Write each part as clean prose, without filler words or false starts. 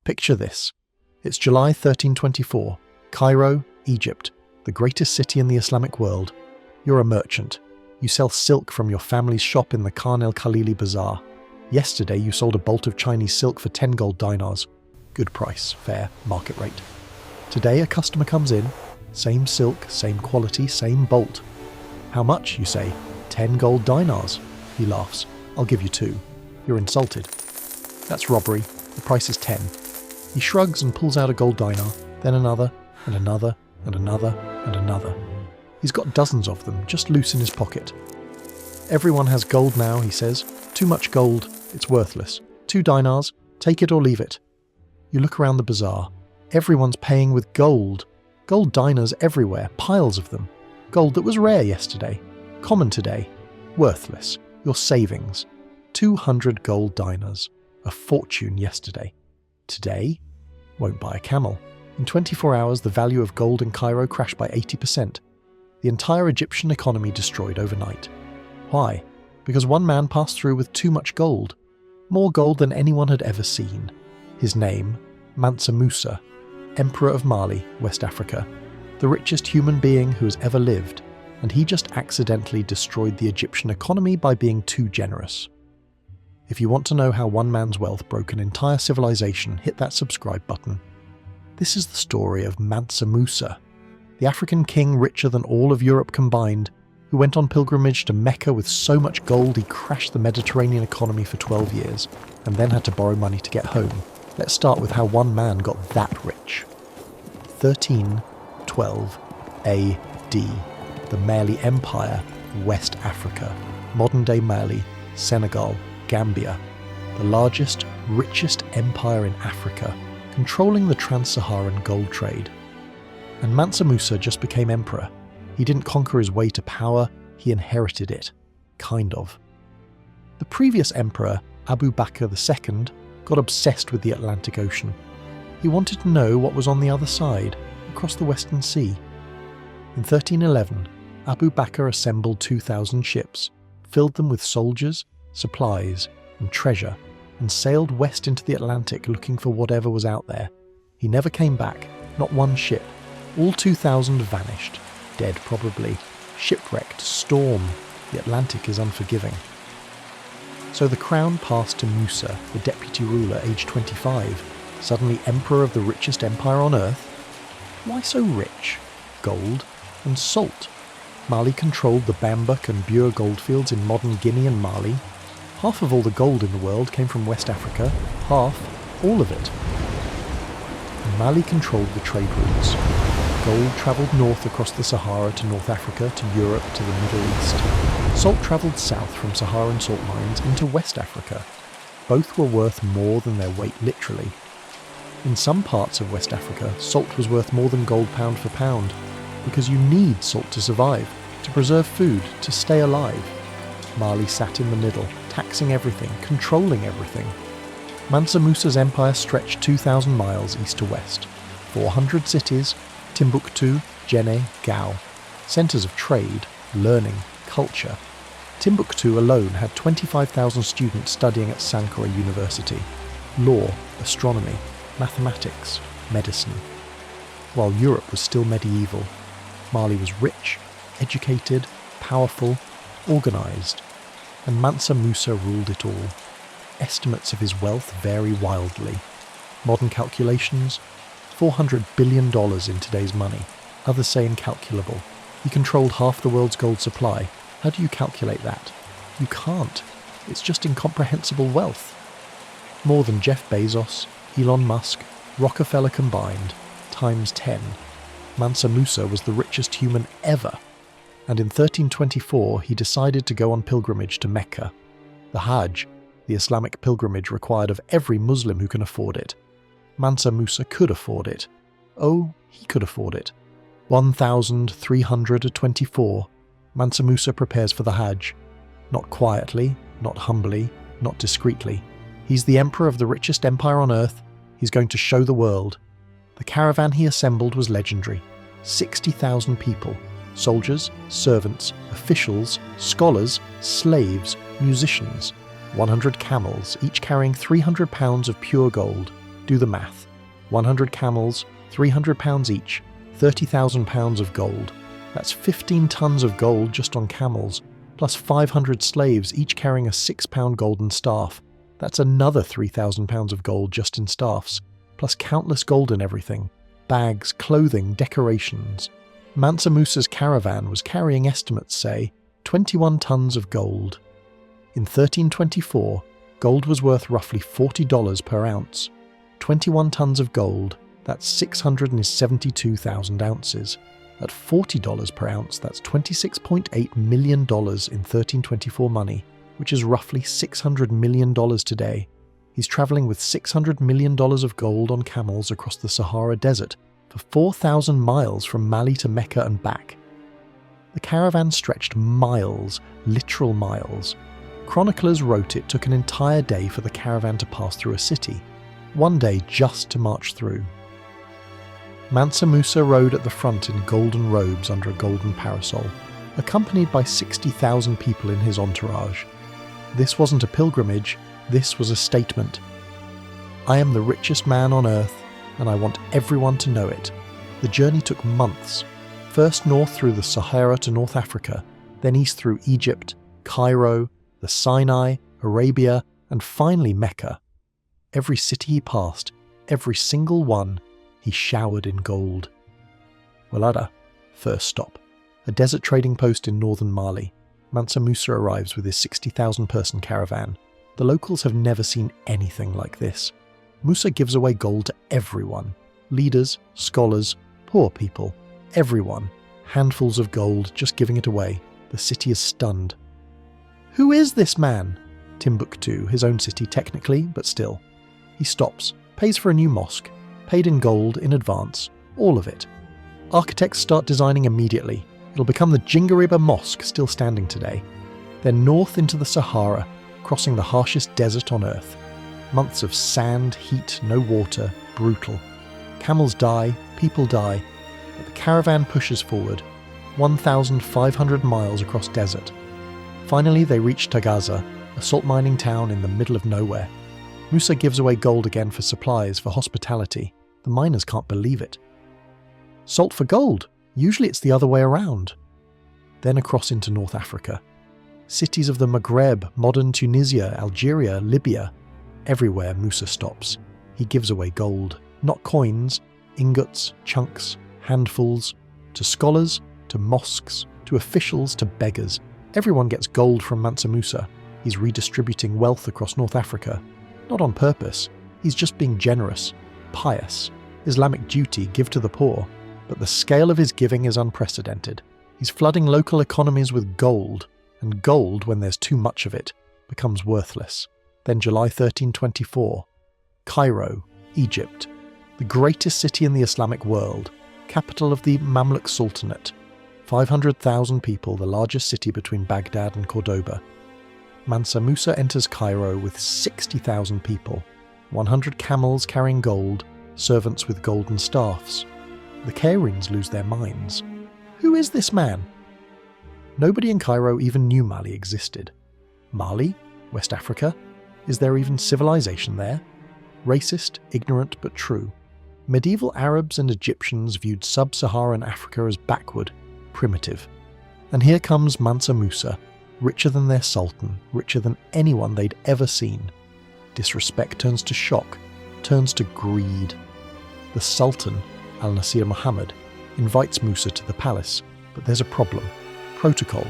Picture this. It's July 1324, Cairo, Egypt, the greatest city in the Islamic world. You're a merchant. You sell silk from your family's shop in the Khan el-Khalili Bazaar. Yesterday you sold a bolt of Chinese silk for 10 gold dinars. Good price, fair, market rate. Today a customer comes in, same silk, same quality, same bolt. How much, you say? 10 gold dinars. He laughs. I'll give you 2. You're insulted. That's robbery. The price is 10. He shrugs and pulls out a gold dinar, then another, and another, and another, and another. He's got dozens of them, just loose in his pocket. Everyone has gold now, he says. Too much gold, it's worthless. 2 dinars, take it or leave it. You look around the bazaar. Everyone's paying with gold. Gold dinars everywhere, piles of them. Gold that was rare yesterday, common today, worthless. Your savings. 200 gold dinars. A fortune yesterday. Today, won't buy a camel. In 24 hours, the value of gold in Cairo crashed by 80%. The entire Egyptian economy destroyed overnight. Why? Because one man passed through with too much gold. More gold than anyone had ever seen. His name, Mansa Musa, Emperor of Mali, West Africa. The richest human being who has ever lived. And he just accidentally destroyed the Egyptian economy by being too generous. If you want to know how one man's wealth broke an entire civilization, hit that subscribe button. This is the story of Mansa Musa, the African king richer than all of Europe combined, who went on pilgrimage to Mecca with so much gold he crashed the Mediterranean economy for 12 years, and then had to borrow money to get home. Let's start with how one man got that rich. 1312 AD. The Mali Empire, West Africa, modern-day Mali, Senegal, Gambia, the largest, richest empire in Africa, controlling the trans-Saharan gold trade. And Mansa Musa just became emperor. He didn't conquer his way to power, he inherited it. Kind of. The previous emperor, Abu Bakr II, got obsessed with the Atlantic Ocean. He wanted to know what was on the other side, across the Western Sea. In 1311, Abu Bakr assembled 2,000 ships, filled them with soldiers, supplies, and treasure, and sailed west into the Atlantic looking for whatever was out there. He never came back, not one ship. All 2,000 vanished, dead probably, shipwrecked, storm. The Atlantic is unforgiving. So the crown passed to Musa, the deputy ruler, aged 25, suddenly emperor of the richest empire on earth. Why so rich? Gold and salt. Mali controlled the Bambuk and Bure goldfields in modern Guinea and Mali. Half of all the gold in the world came from West Africa, half, all of it. And Mali controlled the trade routes. Gold travelled north across the Sahara to North Africa, to Europe, to the Middle East. Salt travelled south from Saharan salt mines into West Africa. Both were worth more than their weight literally. In some parts of West Africa, salt was worth more than gold pound for pound, because you need salt to survive, to preserve food, to stay alive. Mali sat in the middle, taxing everything, controlling everything. Mansa Musa's empire stretched 2,000 miles east to west. 400 cities, Timbuktu, Djenné, Gao. Centres of trade, learning, culture. Timbuktu alone had 25,000 students studying at Sankara University. Law, astronomy, mathematics, medicine. While Europe was still medieval, Mali was rich, educated, powerful, organised, and Mansa Musa ruled it all. Estimates of his wealth vary wildly. Modern calculations, $400 billion in today's money. Others say incalculable. He controlled half the world's gold supply. How do you calculate that? You can't. It's just incomprehensible wealth. More than Jeff Bezos, Elon Musk, Rockefeller combined, times 10. Mansa Musa was the richest human ever. And in 1324 he decided to go on pilgrimage to Mecca. The Hajj, the Islamic pilgrimage required of every Muslim who can afford it. Mansa Musa could afford it. Oh, he could afford it. 1324, Mansa Musa prepares for the Hajj. Not quietly, not humbly, not discreetly. He's the emperor of the richest empire on earth. He's going to show the world. The caravan he assembled was legendary. 60,000 people. Soldiers, servants, officials, scholars, slaves, musicians. 100 camels, each carrying 300 pounds of pure gold. Do the math. 100 camels, £300 each, 30,000 pounds of gold. That's 15 tons of gold just on camels, plus 500 slaves each carrying a £6 golden staff. That's another 3,000 pounds of gold just in staffs, plus countless gold in everything. Bags, clothing, decorations. Mansa Musa's caravan was carrying, estimates say, 21 tons of gold. In 1324, gold was worth roughly $40 per ounce. 21 tons of gold, that's 672,000 ounces. At $40 per ounce, that's $26.8 million in 1324 money, which is roughly $600 million today. He's travelling with $600 million of gold on camels across the Sahara Desert for 4,000 miles from Mali to Mecca and back. The caravan stretched miles, literal miles. Chroniclers wrote it took an entire day for the caravan to pass through a city, one day just to march through. Mansa Musa rode at the front in golden robes under a golden parasol, accompanied by 60,000 people in his entourage. This wasn't a pilgrimage, this was a statement. I am the richest man on earth, and I want everyone to know it. The journey took months, first north through the Sahara to North Africa, then east through Egypt, Cairo, the Sinai, Arabia, and finally Mecca. Every city he passed, every single one, he showered in gold. Walada, first stop, a desert trading post in northern Mali. Mansa Musa arrives with his 60,000-person caravan. The locals have never seen anything like this. Musa gives away gold to everyone. Leaders, scholars, poor people, everyone. Handfuls of gold, just giving it away. The city is stunned. Who is this man? Timbuktu, his own city technically, but still. He stops, pays for a new mosque, paid in gold in advance, all of it. Architects start designing immediately. It'll become the Jingariba Mosque, still standing today. Then north into the Sahara, crossing the harshest desert on earth. Months of sand, heat, no water, brutal. Camels die, people die, but the caravan pushes forward, 1,500 miles across desert. Finally they reach Tagaza, a salt mining town in the middle of nowhere. Musa gives away gold again for supplies, for hospitality. The miners can't believe it. Salt for gold! Usually it's the other way around. Then across into North Africa. Cities of the Maghreb, modern Tunisia, Algeria, Libya. Everywhere Musa stops. He gives away gold. Not coins, ingots, chunks, handfuls. To scholars, to mosques, to officials, to beggars. Everyone gets gold from Mansa Musa. He's redistributing wealth across North Africa. Not on purpose. He's just being generous, pious. Islamic duty, give to the poor. But the scale of his giving is unprecedented. He's flooding local economies with gold, and gold, when there's too much of it, becomes worthless. Then July 1324, Cairo, Egypt, the greatest city in the Islamic world, capital of the Mamluk Sultanate, 500,000 people, the largest city between Baghdad and Cordoba. Mansa Musa enters Cairo with 60,000 people, 100 camels carrying gold, servants with golden staffs. The Cairenes lose their minds. Who is this man? Nobody in Cairo even knew Mali existed. Mali? West Africa? Is there even civilization there? Racist, ignorant, but true. Medieval Arabs and Egyptians viewed sub-Saharan Africa as backward, primitive. And here comes Mansa Musa, richer than their sultan, richer than anyone they'd ever seen. Disrespect turns to shock, turns to greed. The sultan, Al-Nasir Muhammad, invites Musa to the palace, but there's a problem. Protocol.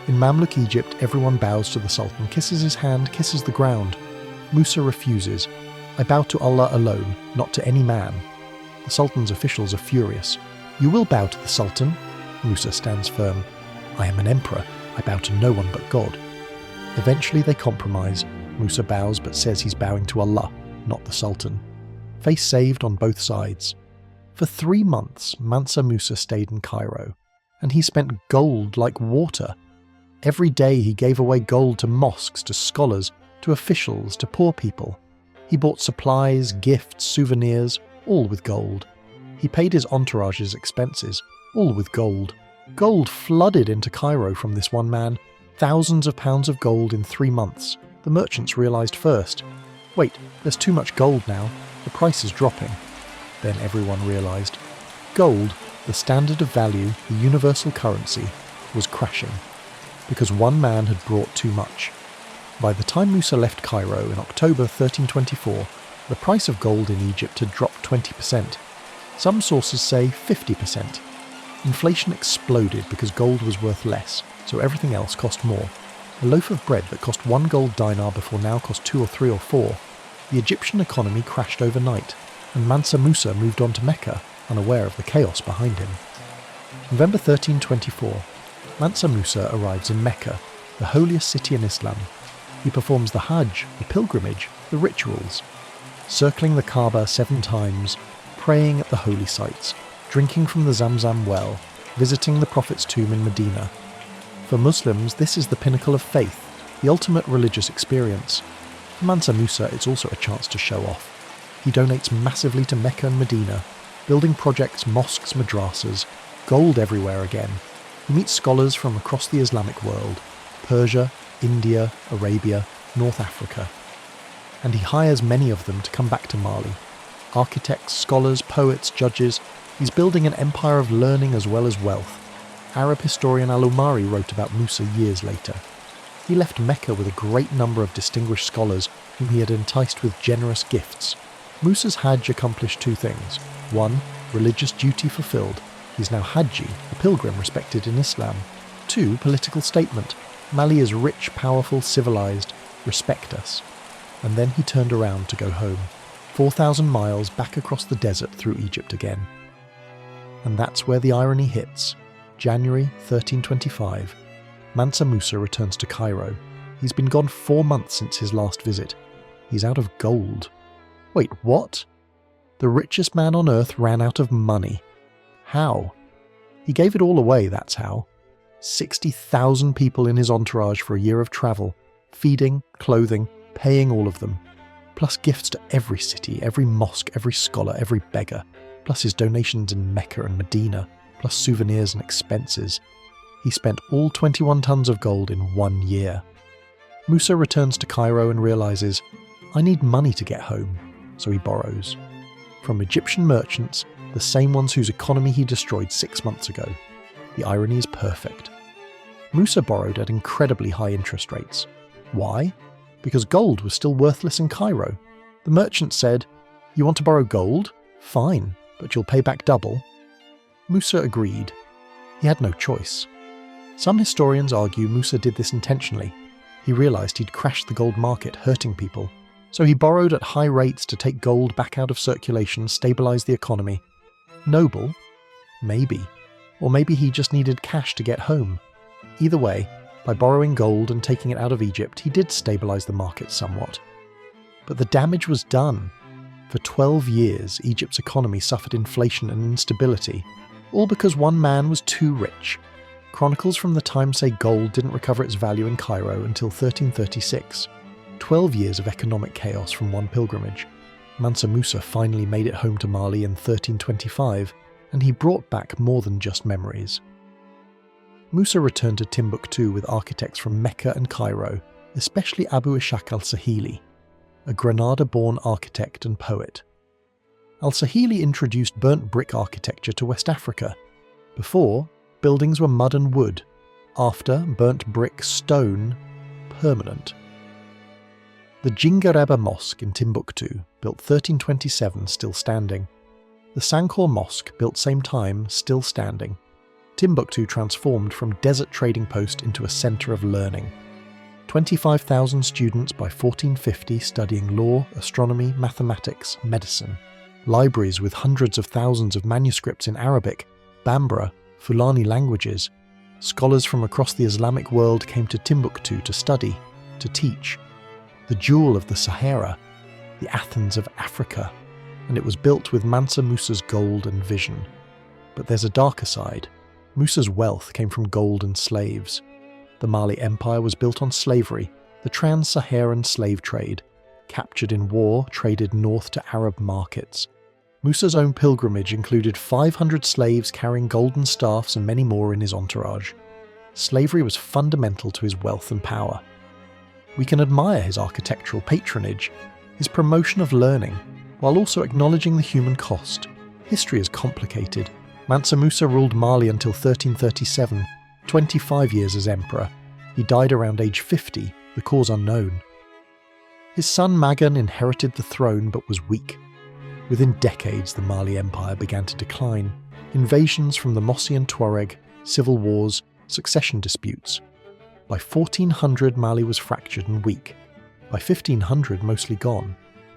In Mamluk Egypt, everyone bows to the sultan, kisses his hand, kisses the ground. Musa refuses. I bow to Allah alone, not to any man. The sultan's officials are furious. You will bow to the sultan? Musa stands firm. I am an emperor. I bow to no one but God. Eventually they compromise. Musa bows but says he's bowing to Allah, not the sultan. Face saved on both sides. For 3 months, Mansa Musa stayed in Cairo, and he spent gold like water. Every day he gave away gold to mosques, to scholars, to officials, to poor people. He bought supplies, gifts, souvenirs, all with gold. He paid his entourage's expenses, all with gold. Gold flooded into Cairo from this one man, thousands of pounds of gold in 3 months. The merchants realised first, wait, there's too much gold now. The price is dropping. Then everyone realised. Gold, the standard of value, the universal currency, was crashing. Because one man had brought too much. By the time Musa left Cairo in October 1324, the price of gold in Egypt had dropped 20%. Some sources say 50%. Inflation exploded because gold was worth less, so everything else cost more. A loaf of bread that cost 1 gold dinar before now cost 2 or 3 or 4. The Egyptian economy crashed overnight, and Mansa Musa moved on to Mecca, unaware of the chaos behind him. November 1324, Mansa Musa arrives in Mecca, the holiest city in Islam. He performs the Hajj, the pilgrimage, the rituals, circling the Kaaba 7 times, praying at the holy sites, drinking from the Zamzam well, visiting the Prophet's tomb in Medina. For Muslims, this is the pinnacle of faith, the ultimate religious experience. For Mansa Musa, it's also a chance to show off. He donates massively to Mecca and Medina, building projects, mosques, madrasas, gold everywhere again. He meets scholars from across the Islamic world, Persia, India, Arabia, North Africa. And he hires many of them to come back to Mali. Architects, scholars, poets, judges. He's building an empire of learning as well as wealth. Arab historian Al-Umari wrote about Musa years later. He left Mecca with a great number of distinguished scholars whom he had enticed with generous gifts. Musa's Hajj accomplished 2 things. 1, religious duty fulfilled. He's now Hajji, a pilgrim respected in Islam. 2, political statement. Mali is rich, powerful, civilized. Respect us. And then he turned around to go home. 4,000 miles back across the desert through Egypt again. And that's where the irony hits. January 1325. Mansa Musa returns to Cairo. He's been gone 4 months since his last visit. He's out of gold. Wait, what? The richest man on earth ran out of money. How? He gave it all away, that's how. 60,000 people in his entourage for a year of travel, feeding, clothing, paying all of them, plus gifts to every city, every mosque, every scholar, every beggar, plus his donations in Mecca and Medina, plus souvenirs and expenses. He spent all 21 tons of gold in 1 year. Musa returns to Cairo and realizes, I need money to get home, so he borrows. From Egyptian merchants, the same ones whose economy he destroyed 6 months ago. The irony is perfect. Musa borrowed at incredibly high interest rates. Why? Because gold was still worthless in Cairo. The merchant said, You want to borrow gold? Fine, but you'll pay back double. Musa agreed. He had no choice. Some historians argue Musa did this intentionally. He realized he'd crashed the gold market, hurting people. So he borrowed at high rates to take gold back out of circulation, stabilize the economy. Noble? Maybe. Or maybe he just needed cash to get home. Either way, by borrowing gold and taking it out of Egypt, he did stabilize the market somewhat. But the damage was done. For 12 years, Egypt's economy suffered inflation and instability, all because one man was too rich. Chronicles from the time say gold didn't recover its value in Cairo until 1336. 12 years of economic chaos from one pilgrimage. Mansa Musa finally made it home to Mali in 1325, and he brought back more than just memories. Musa returned to Timbuktu with architects from Mecca and Cairo, especially Abu Ishaq al-Sahili, a Granada-born architect and poet. Al-Sahili introduced burnt brick architecture to West Africa. Before, buildings were mud and wood. After, burnt brick, stone, permanent. The Jingareba Mosque in Timbuktu, built 1327, still standing. The Sankor Mosque, built same time, still standing. Timbuktu transformed from desert trading post into a centre of learning. 25,000 students by 1450 studying law, astronomy, mathematics, medicine. Libraries with hundreds of thousands of manuscripts in Arabic, Bambara, Fulani languages. Scholars from across the Islamic world came to Timbuktu to study, to teach. The jewel of the Sahara, the Athens of Africa, and it was built with Mansa Musa's gold and vision. But there's a darker side. Musa's wealth came from gold and slaves. The Mali Empire was built on slavery, the trans-Saharan slave trade, captured in war, traded north to Arab markets. Musa's own pilgrimage included 500 slaves carrying golden staffs and many more in his entourage. Slavery was fundamental to his wealth and power. We can admire his architectural patronage, his promotion of learning, while also acknowledging the human cost. History is complicated. Mansa Musa ruled Mali until 1337, 25 years as emperor. He died around age 50, the cause unknown. His son Magan inherited the throne but was weak. Within decades, the Mali Empire began to decline. Invasions from the Mossi and Tuareg, civil wars, succession disputes. By 1400, Mali was fractured and weak. By 1500, mostly gone.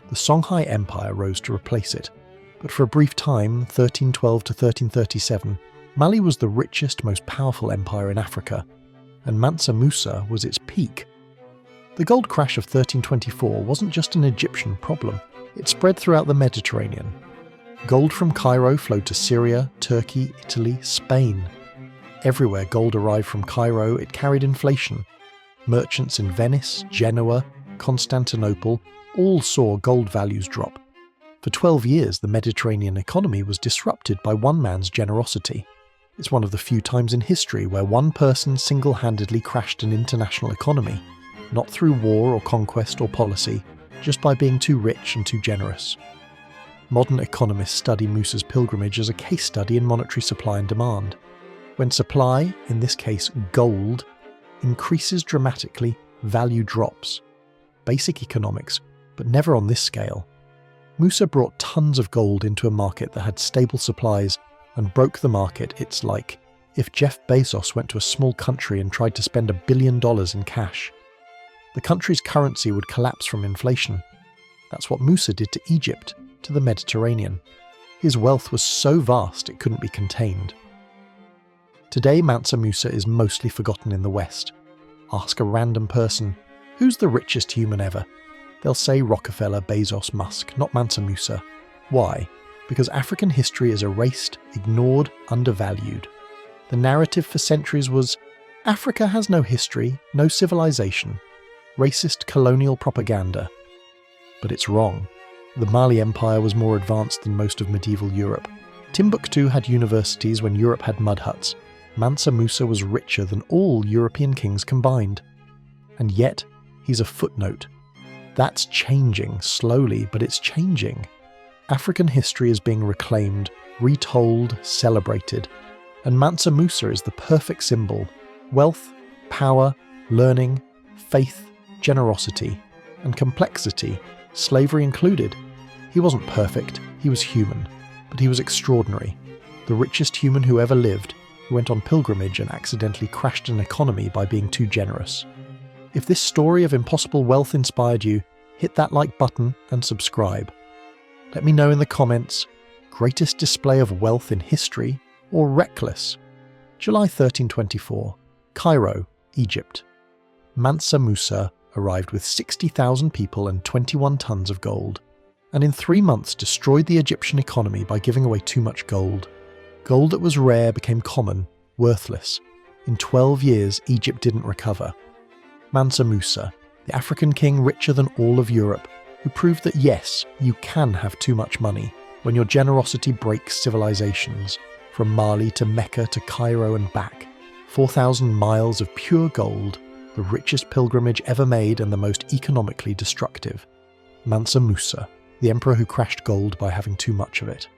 The Songhai Empire rose to replace it. But for a brief time, 1312 to 1337, Mali was the richest, most powerful empire in Africa, and Mansa Musa was its peak. The gold crash of 1324 wasn't just an Egyptian problem, it spread throughout the Mediterranean. Gold from Cairo flowed to Syria, Turkey, Italy, Spain. Everywhere gold arrived from Cairo, it carried inflation. Merchants in Venice, Genoa, Constantinople all saw gold values drop. For 12 years, the Mediterranean economy was disrupted by one man's generosity. It's one of the few times in history where one person single-handedly crashed an international economy, not through war or conquest or policy, just by being too rich and too generous. Modern economists study Musa's pilgrimage as a case study in monetary supply and demand. When supply, in this case gold, increases dramatically, value drops. Basic economics, but never on this scale. Musa brought tons of gold into a market that had stable supplies and broke the market. It's like if Jeff Bezos went to a small country and tried to spend $1 billion in cash. The country's currency would collapse from inflation. That's what Musa did to Egypt, to the Mediterranean. His wealth was so vast it couldn't be contained. Today, Mansa Musa is mostly forgotten in the West. Ask a random person, who's the richest human ever? They'll say Rockefeller, Bezos, Musk, not Mansa Musa. Why? Because African history is erased, ignored, undervalued. The narrative for centuries was, Africa has no history, no civilization. Racist colonial propaganda. But it's wrong. The Mali Empire was more advanced than most of medieval Europe. Timbuktu had universities when Europe had mud huts. Mansa Musa was richer than all European kings combined. And yet, he's a footnote. That's changing, slowly, but it's changing. African history is being reclaimed, retold, celebrated. And Mansa Musa is the perfect symbol. Wealth, power, learning, faith, generosity, and complexity, slavery included. He wasn't perfect, he was human, but he was extraordinary. The richest human who ever lived, who went on pilgrimage and accidentally crashed an economy by being too generous. If this story of impossible wealth inspired you, hit that like button and subscribe. Let me know in the comments, greatest display of wealth in history or reckless? July 1324, Cairo, Egypt. Mansa Musa arrived with 60,000 people and 21 tons of gold, and in 3 months destroyed the Egyptian economy by giving away too much gold. Gold that was rare became common, worthless. In 12 years, Egypt didn't recover. Mansa Musa, the African king richer than all of Europe, who proved that yes, you can have too much money when your generosity breaks civilizations, from Mali to Mecca to Cairo and back. 4,000 miles of pure gold, the richest pilgrimage ever made and the most economically destructive. Mansa Musa, the emperor who crashed gold by having too much of it.